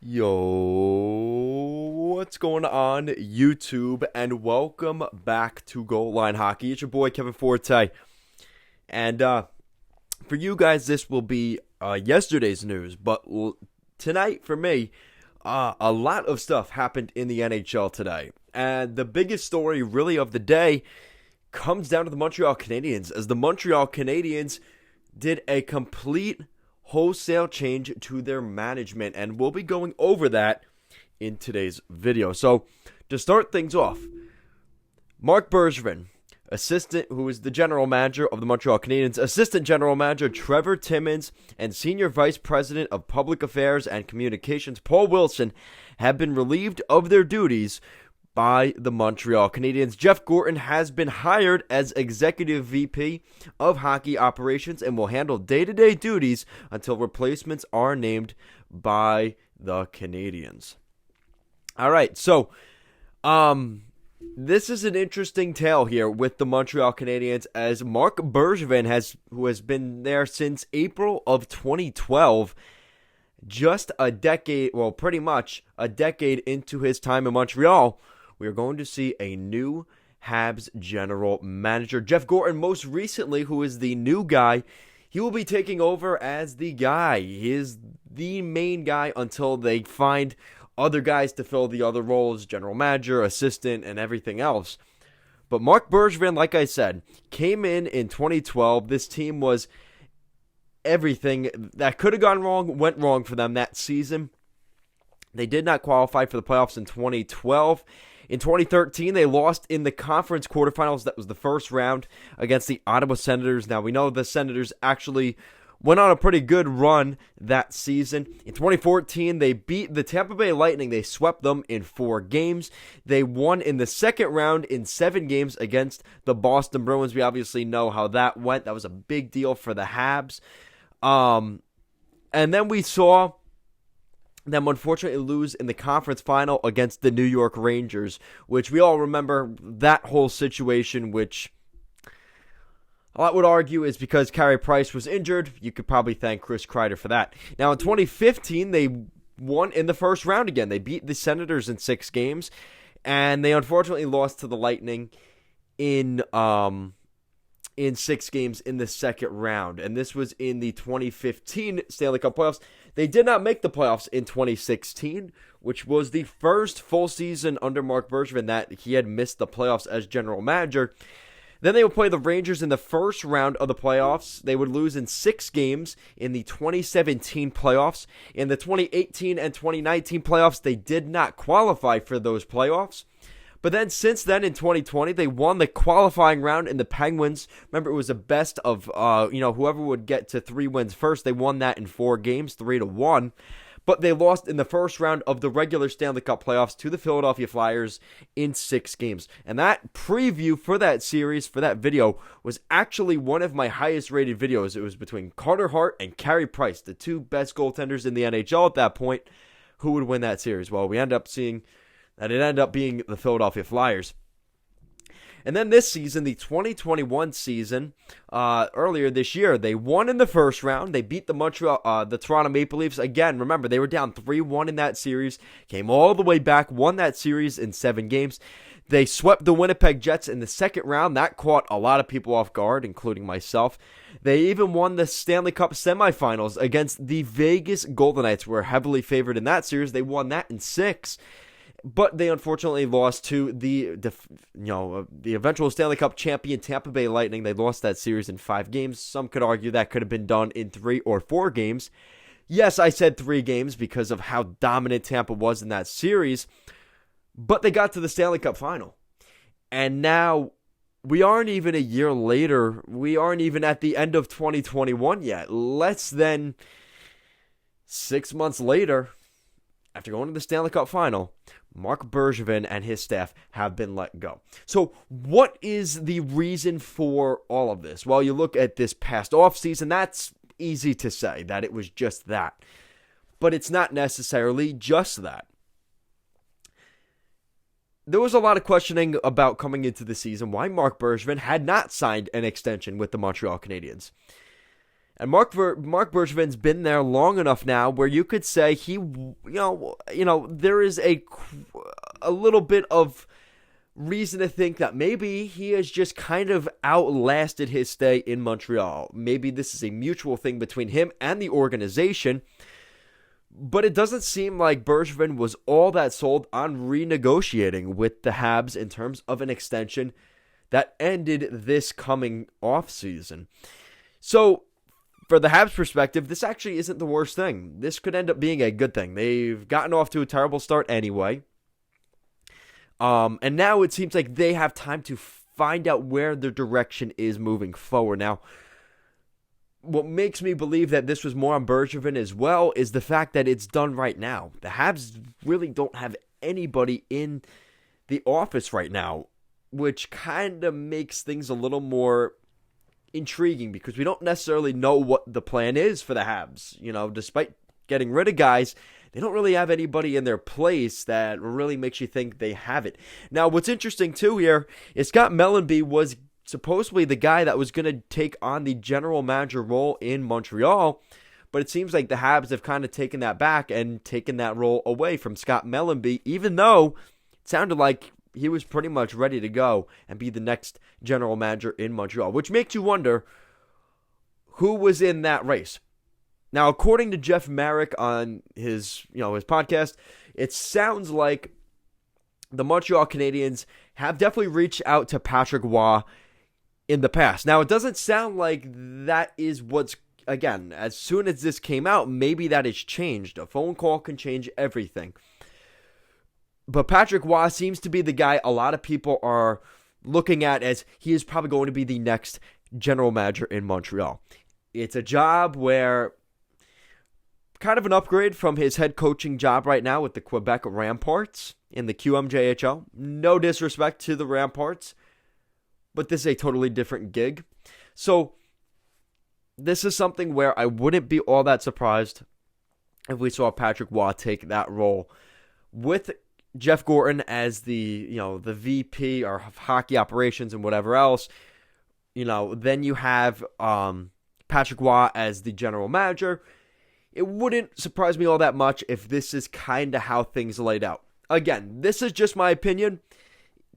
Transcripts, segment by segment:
Yo, what's going on, YouTube, and welcome back to Goal Line Hockey. It's your boy Kevin Forte, and for you guys, this will be yesterday's news, but tonight for me, a lot of stuff happened in the NHL today, and the biggest story really of the day comes down to the Montreal Canadiens, as the Montreal Canadiens did a complete wholesale change to their management, and we'll be going over that in today's video. So, to start things off, Marc Bergevin, who is the general manager of the Montreal Canadiens, assistant general manager Trevor Timmins, and senior vice president of public affairs and communications Paul Wilson have been relieved of their duties by the Montreal Canadiens. Jeff Gorton has been hired as Executive VP of Hockey Operations and will handle day-to-day duties until replacements are named by the Canadiens. All right, so this is an interesting tale here with the Montreal Canadiens, as Marc Bergevin, who has been there since April of 2012, just a decade, well, pretty much a decade into his time in Montreal, we are going to see a new Habs general manager. Jeff Gorton, most recently, who is the new guy, he will be taking over as the guy. He is the main guy until they find other guys to fill the other roles, general manager, assistant, and everything else. But Marc Bergevin, like I said, came in 2012. This team was everything that could have gone wrong, went wrong for them that season. They did not qualify for the playoffs in 2012. In 2013, they lost in the conference quarterfinals. That was the first round against the Ottawa Senators. Now, we know the Senators actually went on a pretty good run that season. In 2014, they beat the Tampa Bay Lightning. They swept them in 4 games. They won in the second round in 7 games against the Boston Bruins. We obviously know how that went. That was a big deal for the Habs. And then we saw them unfortunately lose in the conference final against the New York Rangers, which we all remember that whole situation, which I would argue is because Carey Price was injured. You could probably thank Chris Kreider for that. Now, in 2015, they won in the first round again. They beat the Senators in 6 games, and they unfortunately lost to the Lightning in 6 games in the second round. And this was in the 2015 Stanley Cup playoffs. They did not make the playoffs in 2016, which was the first full season under Marc Bergevin that he had missed the playoffs as general manager. Then they would play the Rangers in the first round of the playoffs. They would lose in 6 games in the 2017 playoffs. In the 2018 and 2019 playoffs, they did not qualify for those playoffs. But then since then, in 2020, they won the qualifying round in the Penguins. Remember, it was a best of, whoever would get to 3 wins first. They won that in 4 games, 3-1. But they lost in the first round of the regular Stanley Cup playoffs to the Philadelphia Flyers in 6 games. And that preview for that series, for that video, was actually one of my highest rated videos. It was between Carter Hart and Carey Price, the 2 best goaltenders in the NHL at that point. Who would win that series? Well, we ended up seeing that it ended up being the Philadelphia Flyers. And then this season, the 2021 season, earlier this year, they won in the first round. They beat the Toronto Maple Leafs. Again, remember, they were down 3-1 in that series, came all the way back, won that series in 7 games. They swept the Winnipeg Jets in the second round. That caught a lot of people off guard, including myself. They even won the Stanley Cup semifinals against the Vegas Golden Knights, who were heavily favored in that series. They won that in 6. But they unfortunately lost to the eventual Stanley Cup champion Tampa Bay Lightning. They lost that series in 5 games. Some could argue that could have been done in 3 or 4 games. Yes, I said 3 games because of how dominant Tampa was in that series. But they got to the Stanley Cup final. And now we aren't even a year later. We aren't even at the end of 2021 yet. Less than 6 months later, after going to the Stanley Cup final, Marc Bergevin and his staff have been let go. So what is the reason for all of this? Well, you look at this past offseason, that's easy to say that it was just that. But it's not necessarily just that. There was a lot of questioning about coming into the season why Marc Bergevin had not signed an extension with the Montreal Canadiens. And Marc Bergevin's been there long enough now where you could say there is a little bit of reason to think that maybe he has just kind of outlasted his stay in Montreal. Maybe this is a mutual thing between him and the organization. But it doesn't seem like Bergevin was all that sold on renegotiating with the Habs in terms of an extension that ended this coming offseason. So, for the Habs' perspective, this actually isn't the worst thing. This could end up being a good thing. They've gotten off to a terrible start anyway. And now it seems like they have time to find out where their direction is moving forward. Now, what makes me believe that this was more on Bergevin as well is the fact that it's done right now. The Habs really don't have anybody in the office right now, which kind of makes things a little more intriguing because we don't necessarily know what the plan is for the Habs. Despite getting rid of guys, they don't really have anybody in their place that really makes you think they have it. Now, what's interesting too here is Scott Mellanby was supposedly the guy that was going to take on the general manager role in Montreal, but it seems like the Habs have kind of taken that back and taken that role away from Scott Mellanby, even though it sounded like he was pretty much ready to go and be the next general manager in Montreal, which makes you wonder who was in that race. Now, according to Jeff Marek on his podcast, it sounds like the Montreal Canadiens have definitely reached out to Patrick Roy in the past. Now, it doesn't sound like that is what's, again, as soon as this came out, maybe that has changed. A phone call can change everything. But Patrick Roy seems to be the guy a lot of people are looking at as he is probably going to be the next general manager in Montreal. It's a job where kind of an upgrade from his head coaching job right now with the Quebec Ramparts in the QMJHL. No disrespect to the Ramparts, but this is a totally different gig. So this is something where I wouldn't be all that surprised if we saw Patrick Roy take that role with Jeff Gorton as the VP or hockey operations and whatever else. Then you have Patrick Roy as the general manager. It wouldn't surprise me all that much if this is kind of how things laid out. Again, this is just my opinion.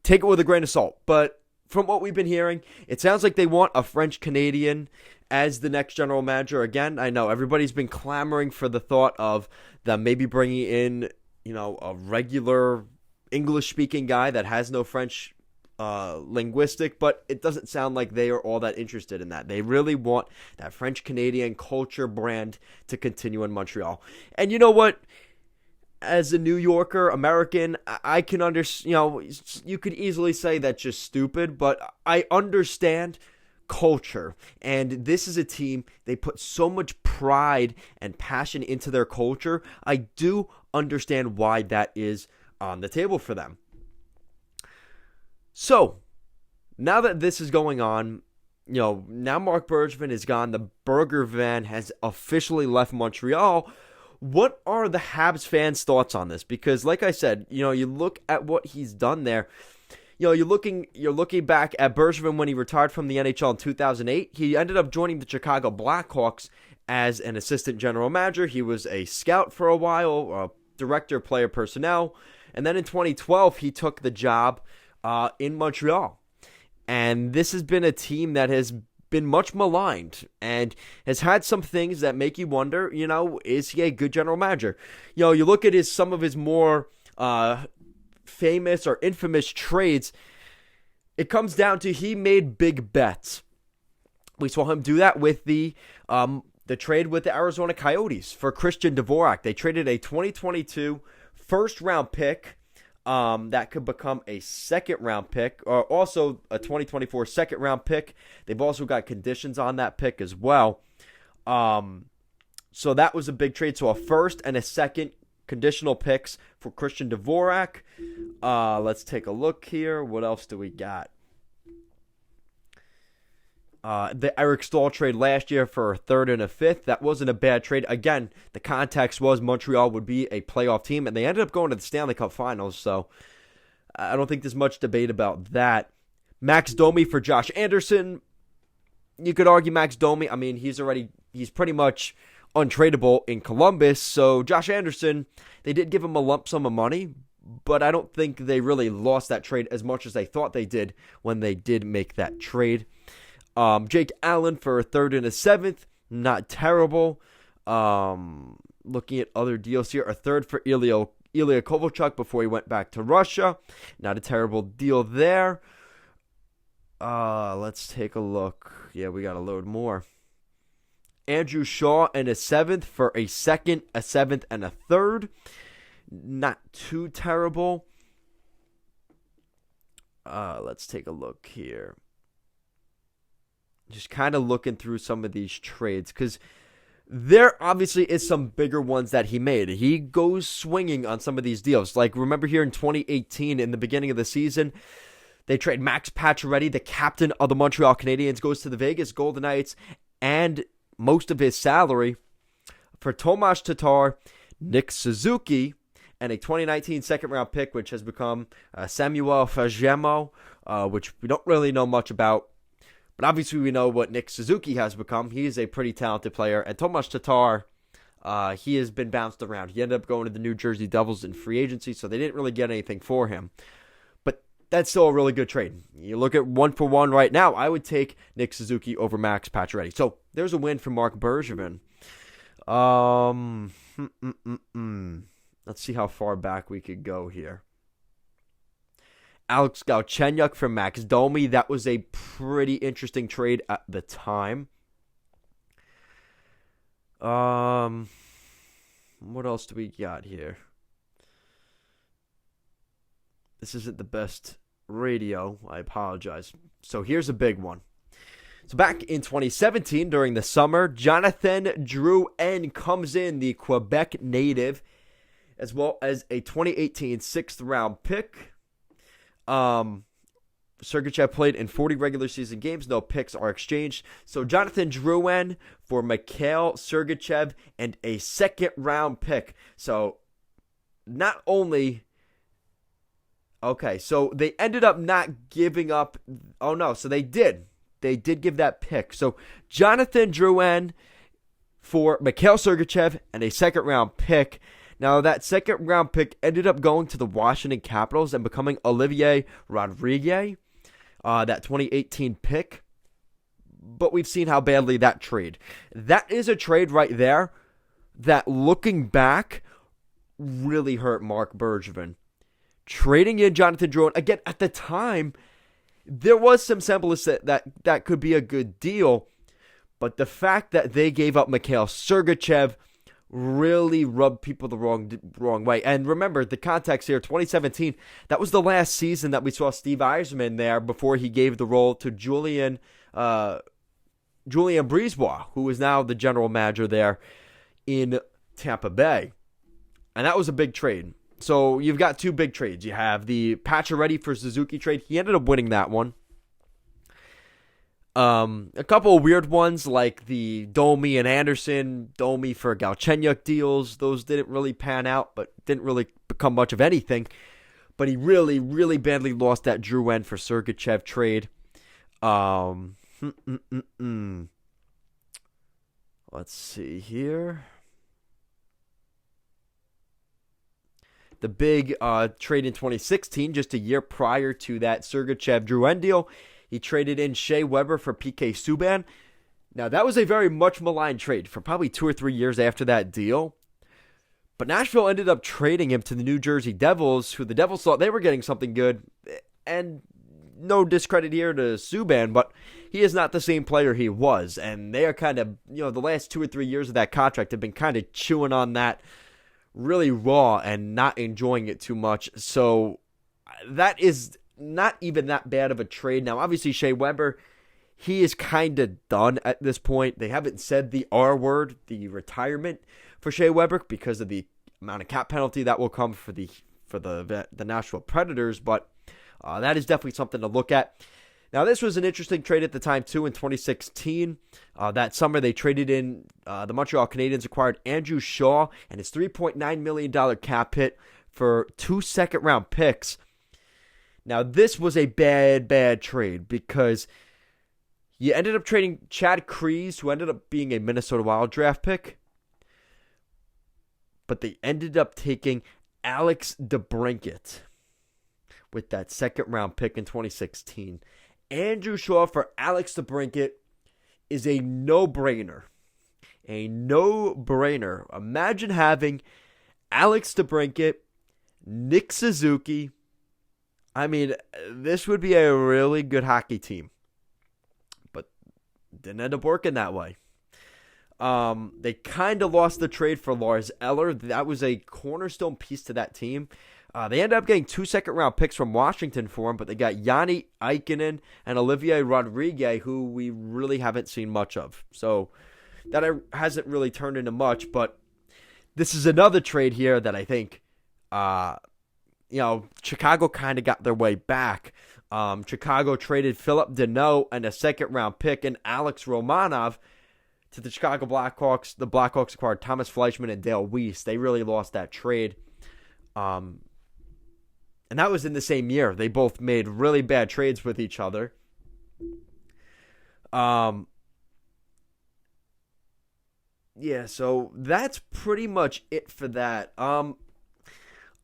Take it with a grain of salt. But from what we've been hearing, it sounds like they want a French Canadian as the next general manager. Again, I know everybody's been clamoring for the thought of them maybe bringing in, a regular English-speaking guy that has no French linguistic, but it doesn't sound like they are all that interested in that. They really want that French-Canadian culture brand to continue in Montreal. And you know what? As a New Yorker, American, I can understand, you could easily say that's just stupid, but I understand culture. And this is a team, they put so much pride and passion into their culture. I do understand why that is on the table for them. So, now that this is going on, now Marc Bergevin is gone, the Burger Van has officially left Montreal. What are the Habs fans' thoughts on this? Because, like I said, you look at what he's done there. You're looking back at Bergevin when he retired from the NHL in 2008. He ended up joining the Chicago Blackhawks as an assistant general manager. He was a scout for a while, director of player personnel, and then in 2012 he took the job in Montreal. And this has been a team that has been much maligned and has had some things that make you wonder, is he a good general manager? You look at some of his more famous or infamous trades. It comes down to he made big bets. We saw him do that with the trade with the Arizona Coyotes for Christian Dvorak. They traded a 2022 first-round pick that could become a second-round pick, or also a 2024 second-round pick. They've also got conditions on that pick as well. So that was a big trade. So a first and a second conditional picks for Christian Dvorak. Let's take a look here. What else do we got? The Eric Staal trade last year for a third and a fifth. That wasn't a bad trade. Again, the context was Montreal would be a playoff team, and they ended up going to the Stanley Cup Finals, so I don't think there's much debate about that. Max Domi for Josh Anderson. You could argue Max Domi. I mean, he's already he's pretty much untradeable in Columbus. So Josh Anderson, they did give him a lump sum of money, but I don't think they really lost that trade as much as they thought they did when they did make that trade. Jake Allen for a third and a seventh, not terrible. Looking at other deals here, a third for Ilya Kovalchuk before he went back to Russia. Not a terrible deal there. Let's take a look. Yeah, we got to load more. Andrew Shaw and a seventh for a second, a seventh, and a third. Not too terrible. Let's take a look here. Just kind of looking through some of these trades because there obviously is some bigger ones that he made. He goes swinging on some of these deals. Like, remember here in 2018, in the beginning of the season, they trade Max Pacioretty, the captain of the Montreal Canadiens, goes to the Vegas Golden Knights, and most of his salary for Tomas Tatar, Nick Suzuki, and a 2019 second-round pick, which has become Samuel Fagemo, which we don't really know much about. But obviously we know what Nick Suzuki has become. He is a pretty talented player. And Tomas Tatar, he has been bounced around. He ended up going to the New Jersey Devils in free agency, so they didn't really get anything for him. But that's still a really good trade. You look at 1-for-1 right now, I would take Nick Suzuki over Max Pacioretty. So there's a win for Marc Bergevin. Let's see how far back we could go here. Alex Galchenyuk from Max Domi. That was a pretty interesting trade at the time. What else do we got here? This isn't the best radio. I apologize. So here's a big one. So back in 2017, during the summer, Jonathan Drouin comes in, the Quebec native, as well as a 2018 sixth-round pick. Sergachev played in 40 regular season games. No picks are exchanged. So Jonathan Drouin for Mikhail Sergachev and a second-round pick. So not only... Okay, so they ended up not giving up... Oh, no, so they did. They did give that pick. So Jonathan Drouin for Mikhail Sergachev and a second-round pick. Now, that second-round pick ended up going to the Washington Capitals and becoming Olivier Rodriguez, that 2018 pick. But we've seen how badly that trade. That is a trade right there that, looking back, really hurt Marc Bergevin. Trading in Jonathan Drouin, again, at the time, there was some semblance that could be a good deal. But the fact that they gave up Mikhail Sergachev really rubbed people the wrong way. And remember, the context here, 2017, that was the last season that we saw Steve Yzerman there before he gave the role to Julien Brisebois, who is now the general manager there in Tampa Bay. And that was a big trade. So you've got two big trades. You have the Pacioretty for Suzuki trade. He ended up winning that one. A couple of weird ones like the Domi and Anderson, Domi for Galchenyuk deals. Those didn't really pan out, but didn't really become much of anything. But he really, really badly lost that Drouin for Sergachev trade. Let's see here. The big trade in 2016, just a year prior to that Sergachev-Drouin deal, he traded in Shea Weber for PK Subban. Now, that was a very much maligned trade for probably 2 or 3 years after that deal. But Nashville ended up trading him to the New Jersey Devils, who the Devils thought they were getting something good. And no discredit here to Subban, but he is not the same player he was. And they are kind of, the last 2 or 3 years of that contract have been kind of chewing on that really raw and not enjoying it too much. So that is not even that bad of a trade. Now, obviously, Shea Weber, he is kind of done at this point. They haven't said the R word, the retirement for Shea Weber, because of the amount of cap penalty that will come for the Nashville Predators, but that is definitely something to look at. Now, this was an interesting trade at the time, too, in 2016. That summer, they traded in, the Montreal Canadiens acquired Andrew Shaw and his $3.9 million cap hit for 2 second-round picks. Now, this was a bad trade because You ended up trading Chad Kreese, who ended up being a Minnesota Wild draft pick. But they ended up taking Alex DeBrincat with that second-round pick in 2016. Andrew Shaw for Alex DeBrincat is a no-brainer. A no-brainer. Imagine having Alex DeBrincat, Nick Suzuki. I mean, this would be a really good hockey team. But didn't end up working that way. They kind of lost the trade for Lars Eller. That was a cornerstone piece to that team. They ended up getting 2 second-round picks from Washington for him, but they got Yanni Aikinen and Olivier Rodriguez, who we really haven't seen much of. So that hasn't really turned into much, but this is another trade here that I think, Chicago kind of got their way back. Chicago traded Philip Deneau and a second-round pick and Alex Romanov to the Chicago Blackhawks. The Blackhawks acquired Thomas Fleischmann and Dale Weiss. They really lost that trade. And that was in the same year. They both made really bad trades with each other. So that's pretty much it for that.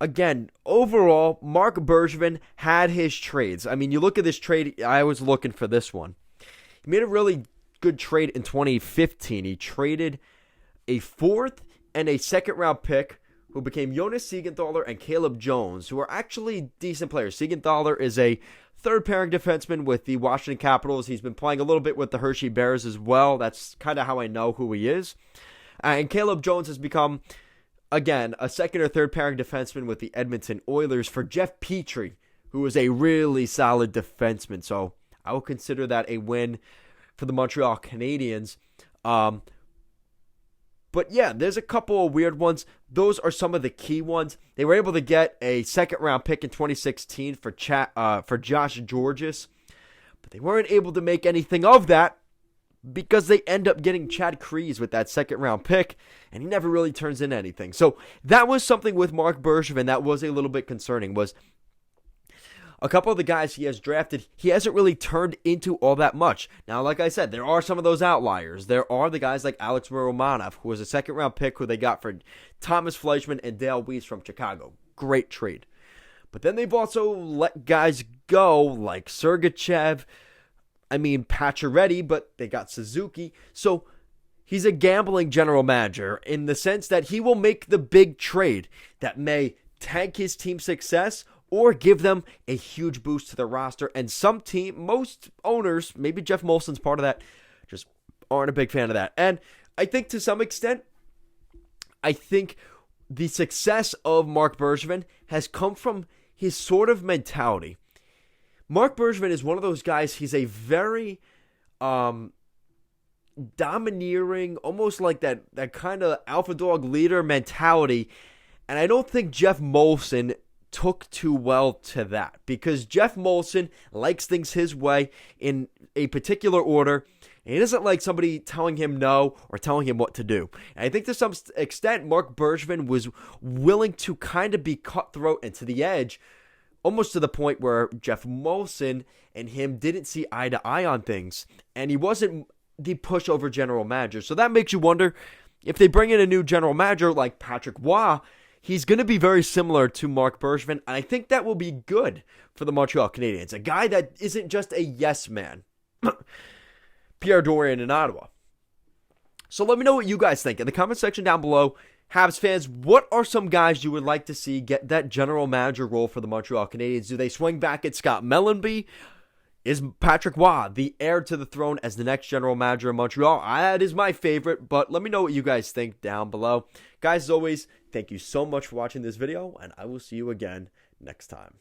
Again, overall, Marc Bergevin had his trades. I mean, you look at this trade, I was looking for this one. He made a really good trade in 2015. He traded a 4th and a second-round pick who became Jonas Siegenthaler and Caleb Jones, who are actually decent players. Siegenthaler is a third-pairing defenseman with the Washington Capitals. He's been playing a little bit with the Hershey Bears as well. That's kind of how I know who he is. And Caleb Jones has become, again, a second or third-pairing defenseman with the Edmonton Oilers for Jeff Petrie, who is a really solid defenseman. So I will consider that a win for the Montreal Canadiens. But yeah, there's a couple of weird ones. Those are some of the key ones. They were able to get a second-round pick in 2016 for Josh Georges, but they weren't able to make anything of that because they end up getting Chad Kreese with that second-round pick, and he never really turns in anything. So that was something with Marc Bergevin that was a little bit concerning, was a couple of the guys he has drafted, he hasn't really turned into all that much. Now, like I said, there are some of those outliers. There are the guys like Alex Romanov, who was a second-round pick who they got for Thomas Fleischmann and Dale Weiss from Chicago. Great trade. But then they've also let guys go like Sergachev, Pacioretty, but they got Suzuki. So he's a gambling general manager in the sense that he will make the big trade that may tank his team's success or give them a huge boost to their roster. And most owners, maybe Jeff Molson's part of that, just aren't a big fan of that. And I think to some extent, the success of Marc Bergevin has come from his sort of mentality. Marc Bergevin is one of those guys, he's a very domineering, almost like that kind of alpha dog leader mentality. And I don't think Jeff Molson took too well to that, because Jeff Molson likes things his way in a particular order, and he doesn't like somebody telling him no or telling him what to do. And I think to some extent, Marc Bergevin was willing to kind of be cutthroat and to the edge, almost to the point where Jeff Molson and him didn't see eye to eye on things, and he wasn't the pushover general manager. So that makes you wonder, if they bring in a new general manager like Patrick Roy, he's going to be very similar to Marc Bergevin, and I think that will be good for the Montreal Canadiens. A guy that isn't just a yes man. Pierre Dorion in Ottawa. So let me know what you guys think in the comment section down below. Habs fans, what are some guys you would like to see get that general manager role for the Montreal Canadiens? Do they swing back at Scott Mellanby? Is Patrick Roy the heir to the throne as the next general manager of Montreal? That is my favorite, but let me know what you guys think down below. Guys, as always, thank you so much for watching this video, and I will see you again next time.